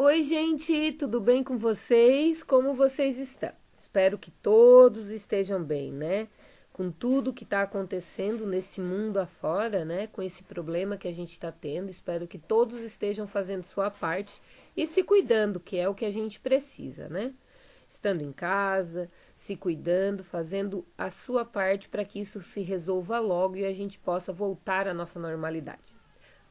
Oi, gente, tudo bem com vocês? Como vocês estão? Espero que todos estejam bem, né? Com tudo que está acontecendo nesse mundo afora, né? Com esse problema que a gente está tendo, espero que todos estejam fazendo sua parte e se cuidando, que é o que a gente precisa, né? Estando em casa, se cuidando, fazendo a sua parte para que isso se resolva logo e a gente possa voltar à nossa normalidade.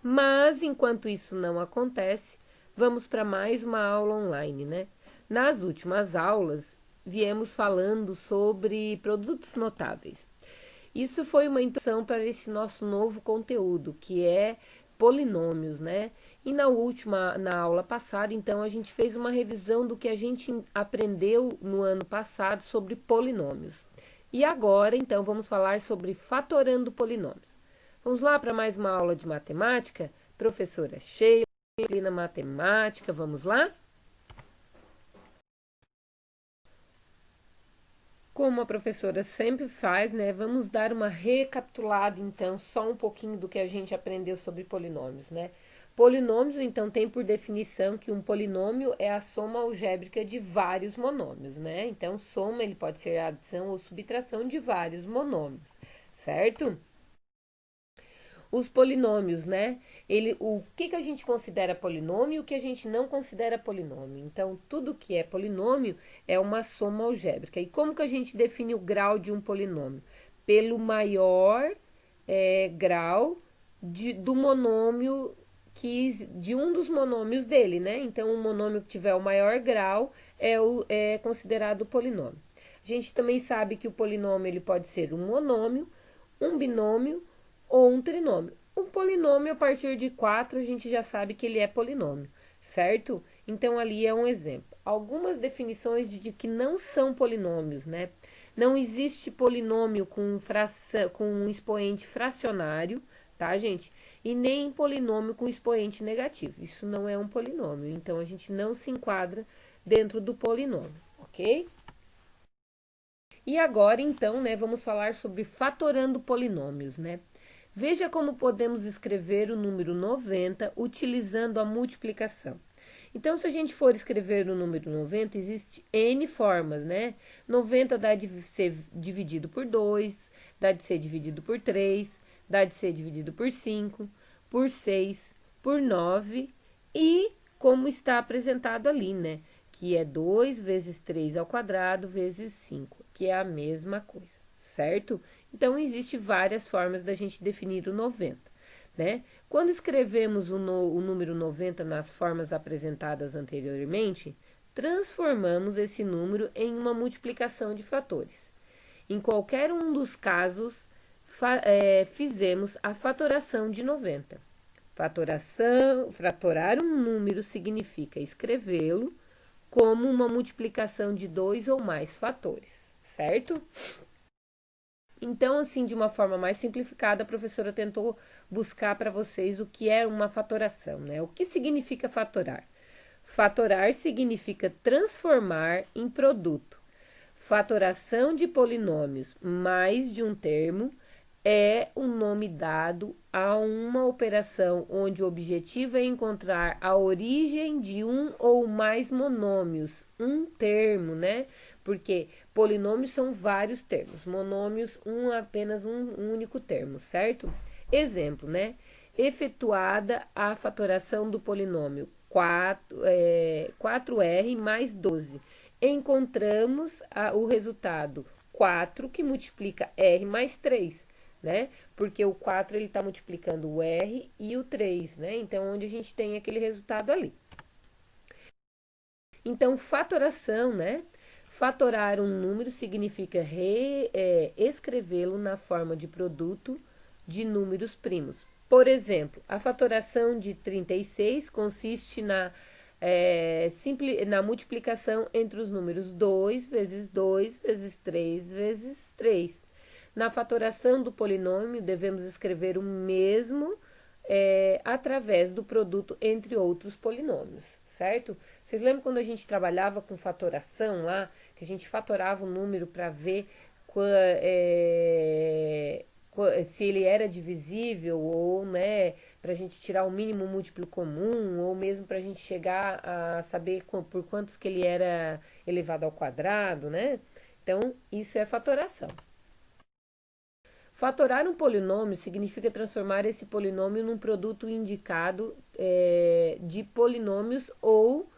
Mas enquanto isso não acontece, vamos para mais uma aula online, né? Nas últimas aulas, viemos falando sobre produtos notáveis. Isso foi uma introdução para esse nosso novo conteúdo, que é polinômios, né? E na aula passada, então, a gente fez uma revisão do que a gente aprendeu no ano passado sobre polinômios. E agora, então, vamos falar sobre fatorando polinômios. Vamos lá para mais uma aula de matemática? Professora Sheila, disciplina matemática, vamos lá? Como a professora sempre faz, né? Vamos dar uma recapitulada, então, só um pouquinho do que a gente aprendeu sobre polinômios, né? Polinômios, então, tem por definição que um polinômio é a soma algébrica de vários monômios, né? Então, soma, ele pode ser a adição ou subtração de vários monômios, certo? Os polinômios, né? O que a gente considera polinômio e o que a gente não considera polinômio. Então, tudo que é polinômio é uma soma algébrica. E como que a gente define o grau de um polinômio? Pelo maior grau do monômio de um dos monômios dele, né? Então, o monômio que tiver o maior grau é considerado polinômio. A gente também sabe que o polinômio ele pode ser um monômio, um binômio ou um trinômio. Um polinômio a partir de 4 a gente já sabe que ele é polinômio, certo? Então ali é um exemplo. Algumas definições de que não são polinômios, né? Não existe polinômio com um expoente fracionário, tá, gente? E nem polinômio com expoente negativo. Isso não é um polinômio. Então a gente não se enquadra dentro do polinômio, ok? E agora, então, né, vamos falar sobre fatorando polinômios, né? Veja como podemos escrever o número 90 utilizando a multiplicação. Então, se a gente for escrever o número 90, existe N formas, né? 90 dá de ser dividido por 2, dá de ser dividido por 3, dá de ser dividido por 5, por 6, por 9 e como está apresentado ali, né? Que é 2 vezes 3 ao quadrado vezes 5, que é a mesma coisa, certo? Então, existe várias formas da gente definir o 90, né? Quando escrevemos o número 90 nas formas apresentadas anteriormente, transformamos esse número em uma multiplicação de fatores. Em qualquer um dos casos, fizemos a fatoração de 90. Fratorar um número significa escrevê-lo como uma multiplicação de dois ou mais fatores, certo? Então, assim, de uma forma mais simplificada, a professora tentou buscar para vocês o que é uma fatoração, né? O que significa fatorar? Fatorar significa transformar em produto. Fatoração de polinômios mais de um termo é o nome dado a uma operação onde o objetivo é encontrar a origem de um ou mais monômios, um termo, né? Porque polinômios são vários termos, monômios apenas um único termo, certo? Exemplo, né? Efetuada a fatoração do polinômio 4r mais 12. Encontramos o resultado 4 que multiplica r mais 3, né? Porque o 4 ele está multiplicando o R e o 3, né? Então, onde a gente tem aquele resultado ali. Então, fatoração, né? Fatorar um número significa escrevê-lo na forma de produto de números primos. Por exemplo, a fatoração de 36 consiste na multiplicação entre os números 2 vezes 2 vezes 3 vezes 3. Na fatoração do polinômio, devemos escrever o mesmo através do produto entre outros polinômios, certo? Vocês lembram quando a gente trabalhava com fatoração lá, que a gente fatorava o número para ver se ele era divisível ou, né, para a gente tirar o mínimo múltiplo comum, ou mesmo para a gente chegar a saber por quantos que ele era elevado ao quadrado, né? Então, isso é fatoração. Fatorar um polinômio significa transformar esse polinômio num produto indicado de polinômios ou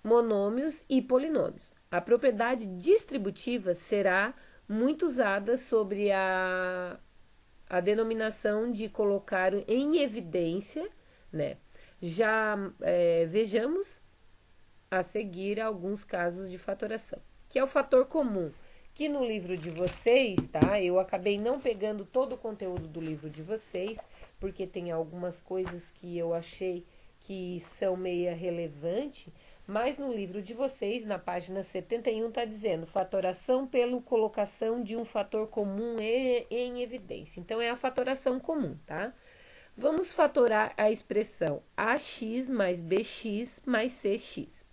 monômios e polinômios. A propriedade distributiva será muito usada sobre a denominação de colocar em evidência, né? Já vejamos a seguir alguns casos de fatoração, que é o fator comum, que no livro de vocês, tá? Eu acabei não pegando todo o conteúdo do livro de vocês, porque tem algumas coisas que eu achei que são meia relevante, mas no livro de vocês, na página 71, está dizendo fatoração pela colocação de um fator comum em evidência. Então, é a fatoração comum, tá? Vamos fatorar a expressão ax mais bx mais cx.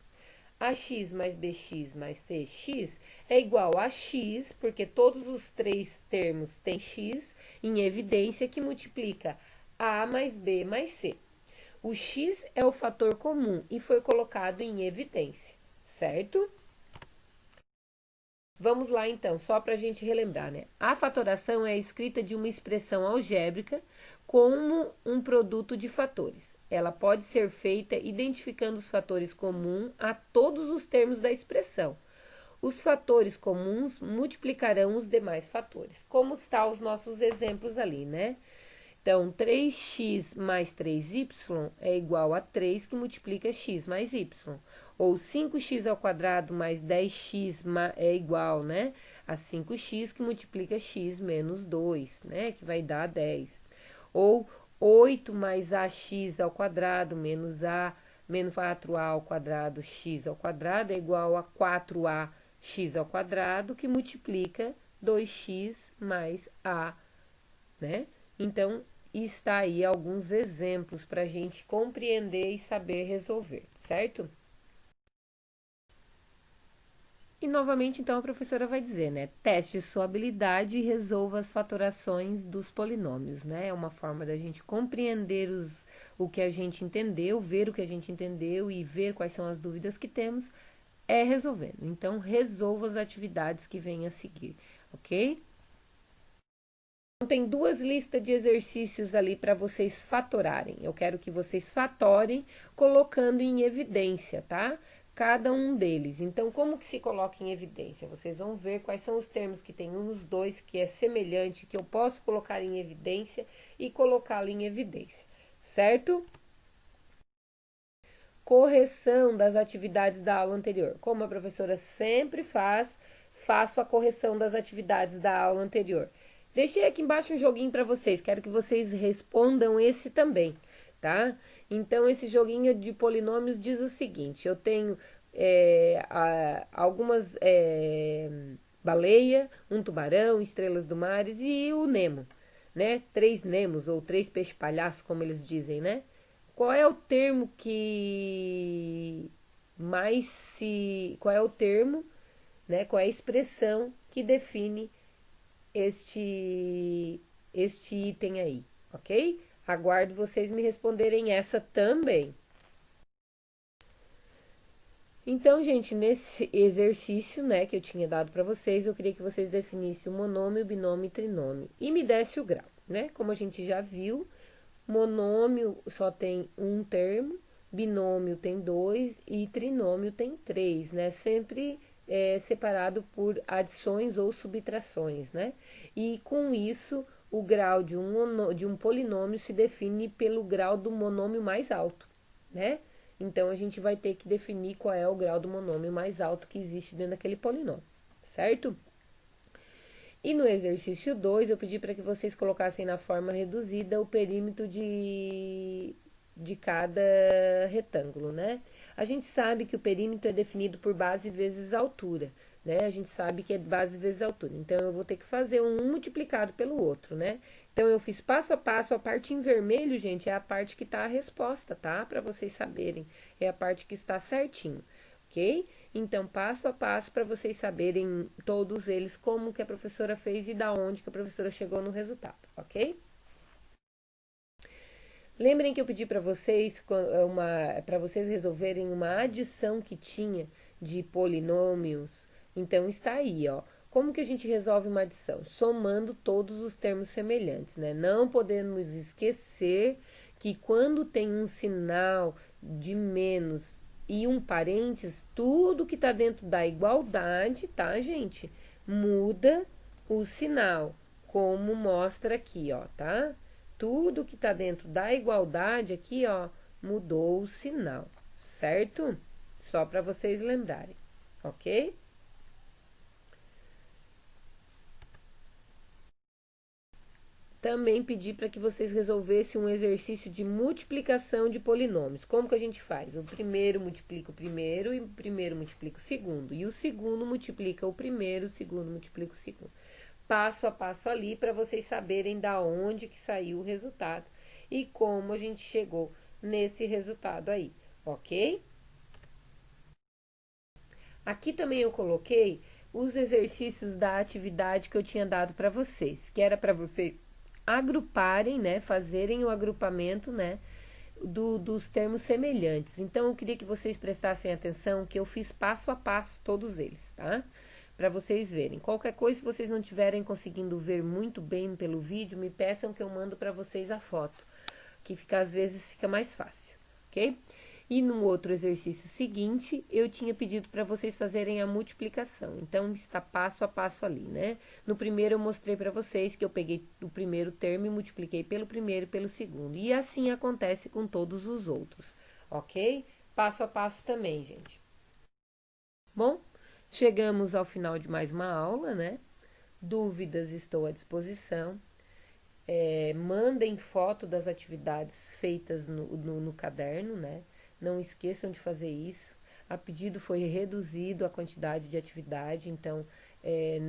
Ax mais bx mais cx é igual a x, porque todos os três termos têm x em evidência, que multiplica a mais b mais c. O x é o fator comum e foi colocado em evidência, certo? Vamos lá então, só para a gente relembrar, né? A fatoração é a escrita de uma expressão algébrica como um produto de fatores. Ela pode ser feita identificando os fatores comuns a todos os termos da expressão. Os fatores comuns multiplicarão os demais fatores, como está os nossos exemplos ali, né? Então, 3x mais 3y é igual a 3 que multiplica x mais y. Ou 5x ao quadrado mais 10x é igual, né, a 5x que multiplica x menos 2, né, que vai dar 10. Ou 8 mais ax ao quadrado menos a menos 4a ao quadrado x ao quadrado é igual a 4a x ao quadrado, que multiplica 2x mais a, né? Então, está aí alguns exemplos para a gente compreender e saber resolver, certo? E novamente, então, a professora vai dizer, né? Teste sua habilidade e resolva as fatorações dos polinômios, né? É uma forma da gente compreender o que a gente entendeu, ver o que a gente entendeu e ver quais são as dúvidas que temos, é resolvendo. Então, resolva as atividades que vêm a seguir, ok? Tem duas listas de exercícios ali para vocês fatorarem. Eu quero que vocês fatorem colocando em evidência, tá? Cada um deles. Então, como que se coloca em evidência? Vocês vão ver quais são os termos que tem nos dois, que é semelhante, que eu posso colocar em evidência e colocá-lo em evidência, certo? Correção das atividades da aula anterior. Como a professora sempre faz, faço a correção das atividades da aula anterior. Deixei aqui embaixo um joguinho para vocês, quero que vocês respondam esse também, tá? Então, esse joguinho de polinômios diz o seguinte: eu tenho algumas baleia, um tubarão, estrelas do mar e o Nemo, né? 3 Nemos ou 3 peixe-palhaço, como eles dizem, né? Qual é o termo que mais se. Qual é o termo, né? Qual é a expressão que define este item aí, ok? Aguardo vocês me responderem essa também. Então, gente, nesse exercício, né, que eu tinha dado para vocês, eu queria que vocês definissem o monômio, binômio e trinômio e me desse o grau, né? Como a gente já viu, monômio só tem um termo, binômio tem 2 e trinômio tem 3, né? Sempre separado por adições ou subtrações, né? E com isso, o grau de um polinômio se define pelo grau do monômio mais alto, né? Então, a gente vai ter que definir qual é o grau do monômio mais alto que existe dentro daquele polinômio, certo? E no exercício 2, eu pedi para que vocês colocassem na forma reduzida o perímetro de cada retângulo, né? A gente sabe que o perímetro é definido por base vezes altura, né? A gente sabe que é base vezes altura. Então, eu vou ter que fazer um multiplicado pelo outro, né? Então, eu fiz passo a passo. A parte em vermelho, gente, é a parte que está a resposta, tá? Para vocês saberem. É a parte que está certinho, ok? Então, passo a passo para vocês saberem todos eles como que a professora fez e da onde que a professora chegou no resultado. ok? Lembrem que eu pedi para vocês resolverem uma adição que tinha de polinômios. Então está aí, ó. Como que a gente resolve uma adição? Somando todos os termos semelhantes, né? Não podemos esquecer que quando tem um sinal de menos e um parênteses, tudo que está dentro da igualdade, tá, gente? Muda o sinal, como mostra aqui, ó, tá? Tudo que está dentro da igualdade aqui, ó, mudou o sinal, certo? Só para vocês lembrarem, ok? Também pedi para que vocês resolvessem um exercício de multiplicação de polinômios. Como que a gente faz? O primeiro multiplica o primeiro e o primeiro multiplica o segundo. E o segundo multiplica o primeiro, o segundo multiplica o segundo. Passo a passo ali para vocês saberem da onde que saiu o resultado e como a gente chegou nesse resultado aí, ok? Aqui também eu coloquei os exercícios da atividade que eu tinha dado para vocês, que era para vocês agruparem, né, fazerem o agrupamento, né, dos termos semelhantes. Então eu queria que vocês prestassem atenção que eu fiz passo a passo todos eles, tá? Para vocês verem. Qualquer coisa, se vocês não estiverem conseguindo ver muito bem pelo vídeo, me peçam que eu mando para vocês a foto, que fica às vezes fica mais fácil, ok? E no outro exercício seguinte, eu tinha pedido para vocês fazerem a multiplicação. Então, está passo a passo ali, né? No primeiro, eu mostrei para vocês que eu peguei o primeiro termo e multipliquei pelo primeiro e pelo segundo. E assim acontece com todos os outros, ok? Passo a passo também, gente. Bom, chegamos ao final de mais uma aula, né? Dúvidas, estou à disposição. Mandem foto das atividades feitas no caderno, né? Não esqueçam de fazer isso. A pedido foi reduzido a quantidade de atividade, então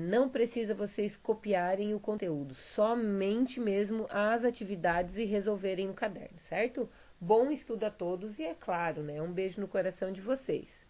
não precisa vocês copiarem o conteúdo, somente mesmo as atividades e resolverem no caderno, certo? Bom estudo a todos e é claro, né? Um beijo no coração de vocês.